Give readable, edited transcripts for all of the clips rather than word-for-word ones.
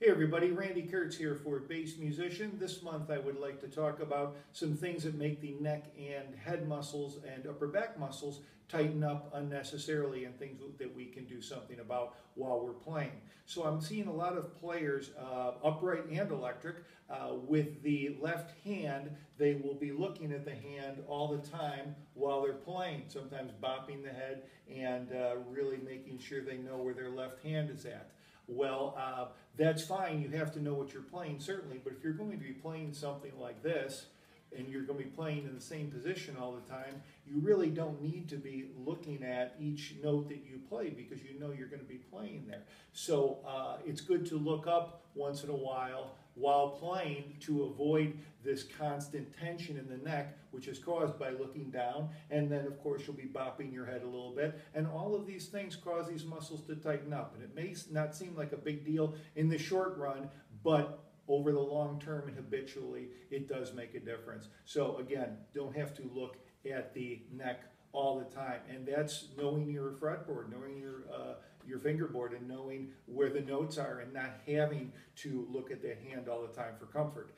Hey everybody, Randy Kertz here for Bass Musician. This month I would like to talk about some things that make the neck and head muscles and upper back muscles tighten up unnecessarily and things that we can do something about while we're playing. So I'm seeing a lot of players, upright and electric, with the left hand, they will be looking at the hand all the time while they're playing, sometimes bopping the head and really making sure they know where their left hand is at. Well, that's fine. You have to know what you're playing, certainly, but if you're going to be playing something like this, and you're going to be playing in the same position all the time, you really don't need to be looking at each note that you play because you know you're going to be playing there. So it's good to look up once in a while playing to avoid this constant tension in the neck, which is caused by looking down, and then of course you'll be bopping your head a little bit, and all of these things cause these muscles to tighten up. And it may not seem like a big deal in the short run, but over the long term and habitually, it does make a difference. So again, don't have to look at the neck all the time, and that's knowing your fretboard, knowing your fingerboard, and knowing where the notes are, and not having to look at the hand all the time for comfort.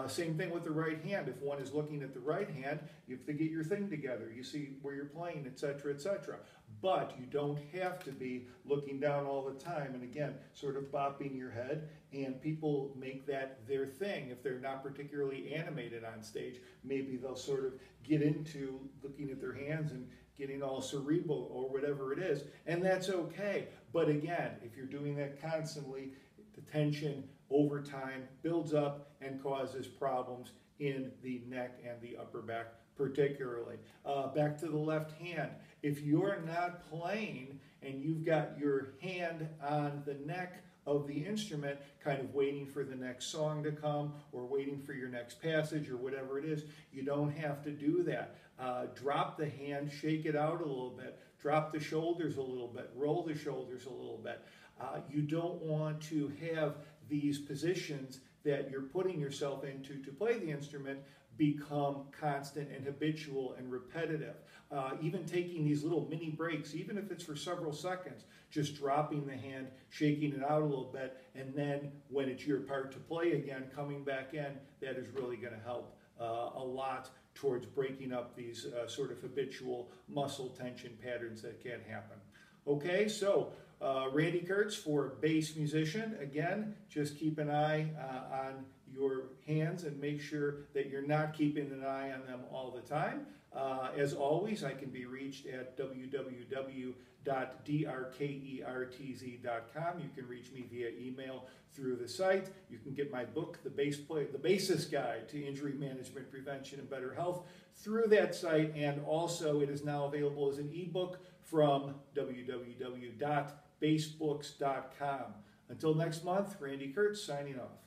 Same thing with the right hand. If one is looking at the right hand, you have to get your thing together. You see where you're playing, etc., etc. But you don't have to be looking down all the time, and again, sort of bopping your head, and people make that their thing. If they're not particularly animated on stage, maybe they'll sort of get into looking at their hands and getting all cerebral or whatever it is, and that's okay. But again, if you're doing that constantly, the tension over time builds up and causes problems in the neck and the upper back particularly. Back to the left hand. If you're not playing and you've got your hand on the neck of the instrument, kind of waiting for the next song to come or waiting for your next passage or whatever it is, you don't have to do that. Drop the hand, shake it out a little bit, drop the shoulders a little bit, roll the shoulders a little bit. You don't want to have these positions that you're putting yourself into to play the instrument become constant and habitual and repetitive. Even taking these little mini breaks, even if it's for several seconds, just dropping the hand, shaking it out a little bit, and then when it's your part to play again, coming back in, that is really going to help a lot towards breaking up these sort of habitual muscle tension patterns that can happen. Okay, so Randy Kertz for Bass Musician. Again, just keep an eye on your hands and make sure that you're not keeping an eye on them all the time. As always, I can be reached at www.drkertz.com. You can reach me via email through the site. You can get my book, The Bassist Guide to Injury Management, Prevention, and Better Health, through that site, and also it is now available as an ebook from www.bassbooks.com. Until next month, Randy Kertz signing off.